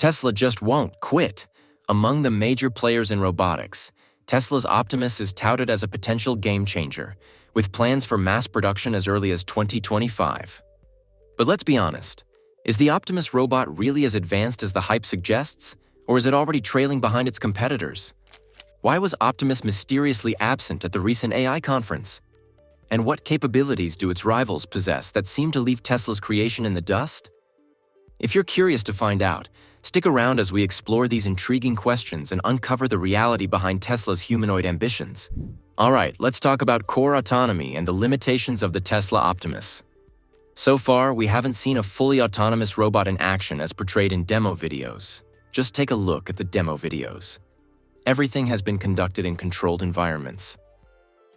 Tesla just won't quit. Among the major players in robotics, Tesla's Optimus is touted as a potential game-changer, with plans for mass production as early as 2025. But let's be honest, is the Optimus robot really as advanced as the hype suggests, or is it already trailing behind its competitors? Why was Optimus mysteriously absent at the recent AI conference? And what capabilities do its rivals possess that seem to leave Tesla's creation in the dust? If you're curious to find out, stick around as we explore these intriguing questions and uncover the reality behind Tesla's humanoid ambitions. Alright, let's talk about core autonomy and the limitations of the Tesla Optimus. So far, we haven't seen a fully autonomous robot in action as portrayed in demo videos. Just take a look at the demo videos. Everything has been conducted in controlled environments.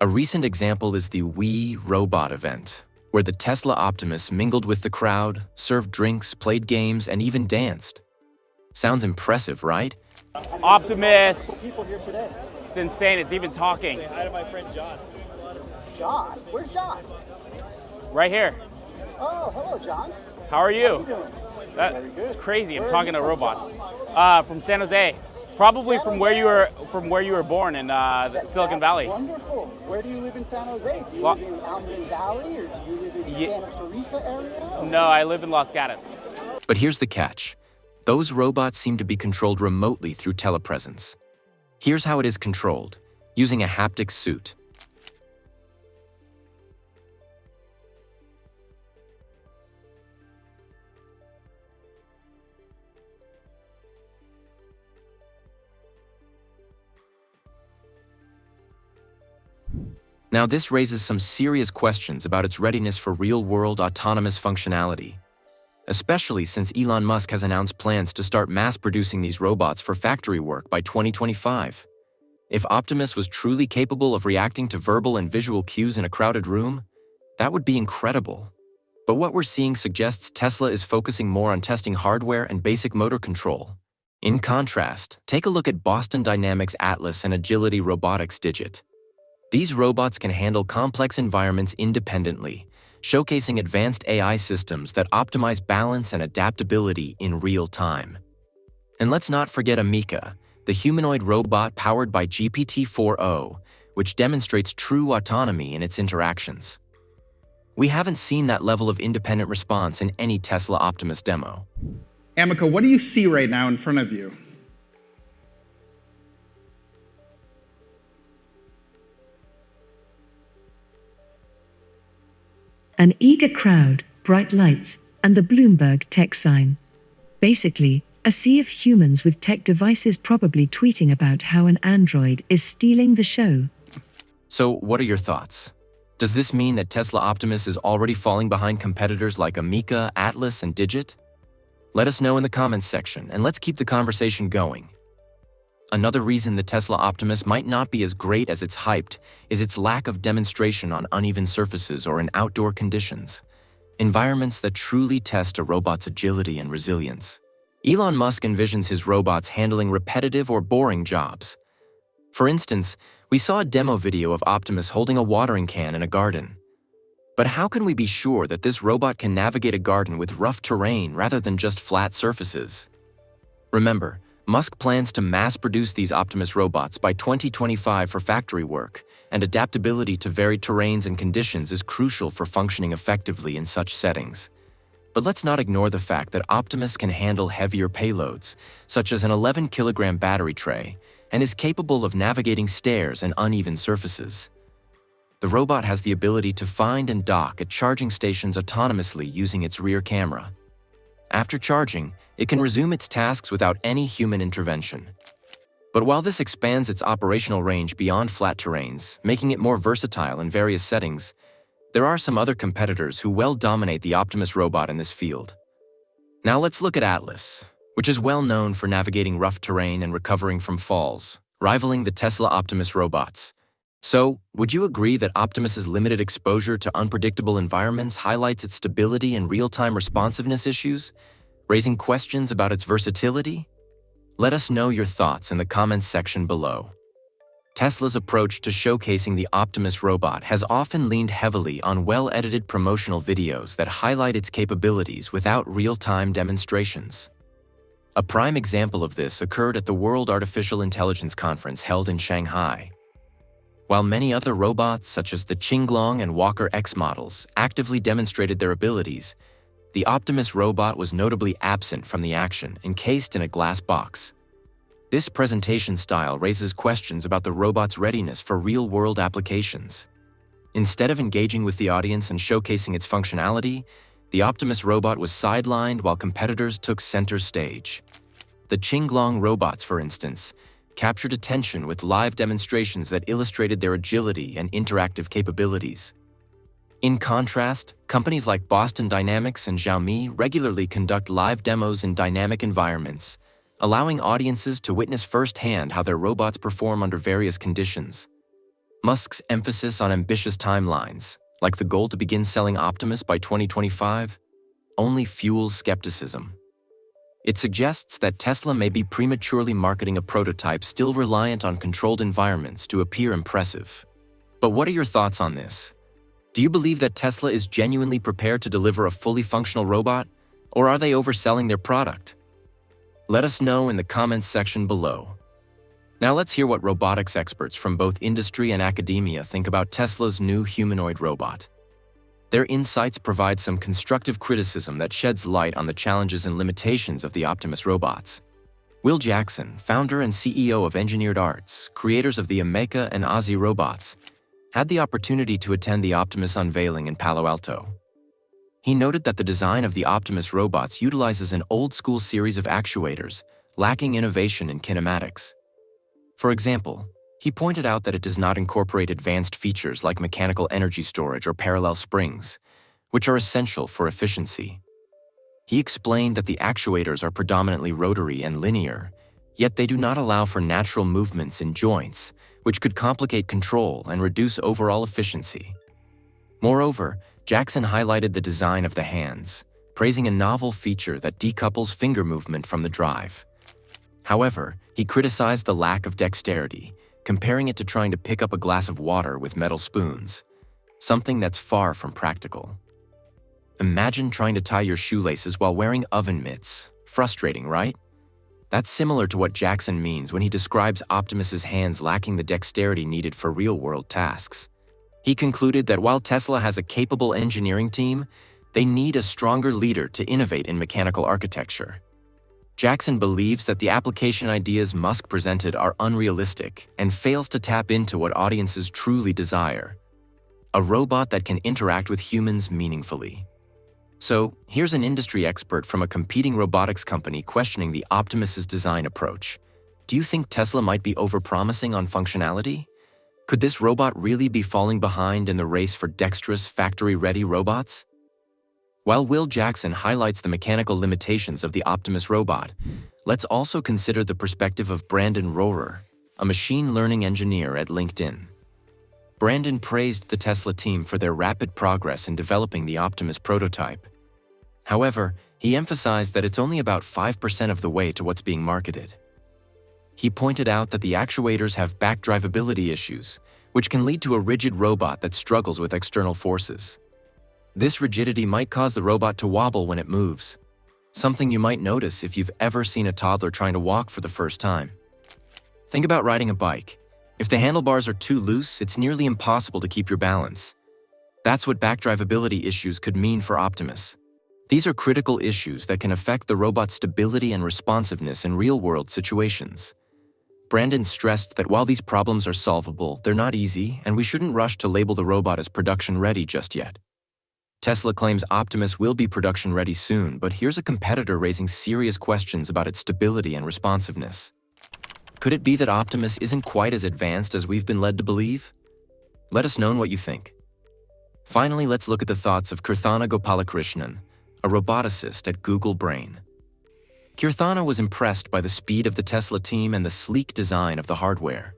A recent example is the We Robot event, where the Tesla Optimus mingled with the crowd, served drinks, played games, and even danced. Sounds impressive, right? Optimus! People here today. It's insane, it's even talking. Say hi to my friend John. John? Where's John? Right here. Oh, hello, John. How are you? How are you doing? Very good. That's crazy. I'm Where talking are to a you robot. From San Jose. Probably from where you were born in Silicon Valley. Wonderful. Where do you live in San Jose? Do you live in Almond Valley, or do you live in Santa Teresa area? No, I live in Los Gatos. But here's the catch. Those robots seem to be controlled remotely through telepresence. Here's how it is controlled, using a haptic suit. Now, this raises some serious questions about its readiness for real-world autonomous functionality, especially since Elon Musk has announced plans to start mass-producing these robots for factory work by 2025. If Optimus was truly capable of reacting to verbal and visual cues in a crowded room, that would be incredible. But what we're seeing suggests Tesla is focusing more on testing hardware and basic motor control. In contrast, take a look at Boston Dynamics Atlas and Agility Robotics Digit. These robots can handle complex environments independently, showcasing advanced AI systems that optimize balance and adaptability in real time. And let's not forget Ameca, the humanoid robot powered by GPT-4o, which demonstrates true autonomy in its interactions. We haven't seen that level of independent response in any Tesla Optimus demo. Ameca, what do you see right now in front of you? An eager crowd, bright lights, and the Bloomberg tech sign. Basically, a sea of humans with tech devices probably tweeting about how an android is stealing the show. So, what are your thoughts? Does this mean that Tesla Optimus is already falling behind competitors like Ameca, Atlas, and Digit? Let us know in the comments section, and let's keep the conversation going. Another reason the Tesla Optimus might not be as great as it's hyped is its lack of demonstration on uneven surfaces or in outdoor conditions, environments that truly test a robot's agility and resilience. Elon Musk envisions his robots handling repetitive or boring jobs. For instance, we saw a demo video of Optimus holding a watering can in a garden. But how can we be sure that this robot can navigate a garden with rough terrain rather than just flat surfaces? Remember, Musk plans to mass-produce these Optimus robots by 2025 for factory work, and adaptability to varied terrains and conditions is crucial for functioning effectively in such settings. But let's not ignore the fact that Optimus can handle heavier payloads, such as an 11-kilogram battery tray, and is capable of navigating stairs and uneven surfaces. The robot has the ability to find and dock at charging stations autonomously using its rear camera. After charging, it can resume its tasks without any human intervention. But while this expands its operational range beyond flat terrains, making it more versatile in various settings, there are some other competitors who well dominate the Optimus robot in this field. Now let's look at Atlas, which is well known for navigating rough terrain and recovering from falls, rivaling the Tesla Optimus robots. So, would you agree that Optimus's limited exposure to unpredictable environments highlights its stability and real-time responsiveness issues, raising questions about its versatility? Let us know your thoughts in the comments section below. Tesla's approach to showcasing the Optimus robot has often leaned heavily on well-edited promotional videos that highlight its capabilities without real-time demonstrations. A prime example of this occurred at the World Artificial Intelligence Conference held in Shanghai. While many other robots, such as the Qinglong and Walker X models, actively demonstrated their abilities, the Optimus robot was notably absent from the action, encased in a glass box. This presentation style raises questions about the robot's readiness for real-world applications. Instead of engaging with the audience and showcasing its functionality, the Optimus robot was sidelined while competitors took center stage. The Qinglong robots, for instance, captured attention with live demonstrations that illustrated their agility and interactive capabilities. In contrast, companies like Boston Dynamics and Xiaomi regularly conduct live demos in dynamic environments, allowing audiences to witness firsthand how their robots perform under various conditions. Musk's emphasis on ambitious timelines, like the goal to begin selling Optimus by 2025, only fuels skepticism. It suggests that Tesla may be prematurely marketing a prototype still reliant on controlled environments to appear impressive. But what are your thoughts on this? Do you believe that Tesla is genuinely prepared to deliver a fully functional robot, or are they overselling their product? Let us know in the comments section below. Now let's hear what robotics experts from both industry and academia think about Tesla's new humanoid robot. Their insights provide some constructive criticism that sheds light on the challenges and limitations of the Optimus robots. Will Jackson, founder and CEO of Engineered Arts, creators of the Ameca and Ozzy robots, had the opportunity to attend the Optimus unveiling in Palo Alto. He noted that the design of the Optimus robots utilizes an old-school series of actuators, lacking innovation in kinematics. For example, he pointed out that it does not incorporate advanced features like mechanical energy storage or parallel springs, which are essential for efficiency. He explained that the actuators are predominantly rotary and linear, yet they do not allow for natural movements in joints, which could complicate control and reduce overall efficiency. Moreover, Jackson highlighted the design of the hands, praising a novel feature that decouples finger movement from the drive. However, he criticized the lack of dexterity, comparing it to trying to pick up a glass of water with metal spoons, something that's far from practical. Imagine trying to tie your shoelaces while wearing oven mitts. Frustrating, right? That's similar to what Jackson means when he describes Optimus's hands lacking the dexterity needed for real-world tasks. He concluded that while Tesla has a capable engineering team, they need a stronger leader to innovate in mechanical architecture. Jackson believes that the application ideas Musk presented are unrealistic and fails to tap into what audiences truly desire: a robot that can interact with humans meaningfully. So, here's an industry expert from a competing robotics company questioning the Optimus's design approach. Do you think Tesla might be overpromising on functionality? Could this robot really be falling behind in the race for dexterous, factory-ready robots? While Will Jackson highlights the mechanical limitations of the Optimus robot, let's also consider the perspective of Brandon Rohrer, a machine learning engineer at LinkedIn. Brandon praised the Tesla team for their rapid progress in developing the Optimus prototype. However, he emphasized that it's only about 5% of the way to what's being marketed. He pointed out that the actuators have backdrivability issues, which can lead to a rigid robot that struggles with external forces. This rigidity might cause the robot to wobble when it moves, something you might notice if you've ever seen a toddler trying to walk for the first time. Think about riding a bike. If the handlebars are too loose, it's nearly impossible to keep your balance. That's what backdrivability issues could mean for Optimus. These are critical issues that can affect the robot's stability and responsiveness in real-world situations. Brandon stressed that while these problems are solvable, they're not easy, and we shouldn't rush to label the robot as production-ready just yet. Tesla claims Optimus will be production-ready soon, but here's a competitor raising serious questions about its stability and responsiveness. Could it be that Optimus isn't quite as advanced as we've been led to believe? Let us know what you think. Finally, let's look at the thoughts of Kirthana Gopalakrishnan, a roboticist at Google Brain. Kirthana was impressed by the speed of the Tesla team and the sleek design of the hardware.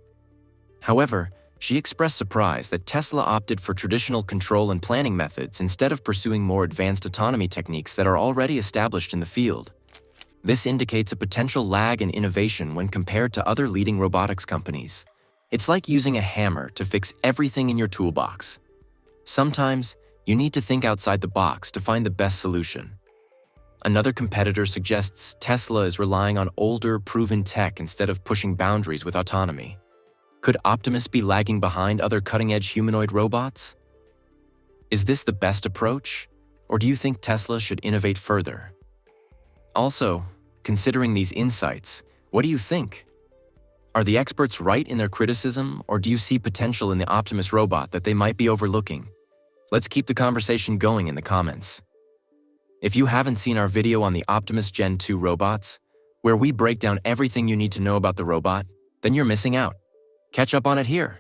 However, she expressed surprise that Tesla opted for traditional control and planning methods instead of pursuing more advanced autonomy techniques that are already established in the field. This indicates a potential lag in innovation when compared to other leading robotics companies. It's like using a hammer to fix everything in your toolbox. Sometimes, you need to think outside the box to find the best solution. Another competitor suggests Tesla is relying on older, proven tech instead of pushing boundaries with autonomy. Could Optimus be lagging behind other cutting-edge humanoid robots? Is this the best approach, or do you think Tesla should innovate further? Also, considering these insights, what do you think? Are the experts right in their criticism, or do you see potential in the Optimus robot that they might be overlooking? Let's keep the conversation going in the comments. If you haven't seen our video on the Optimus Gen 2 robots, where we break down everything you need to know about the robot, then you're missing out. Catch up on it here.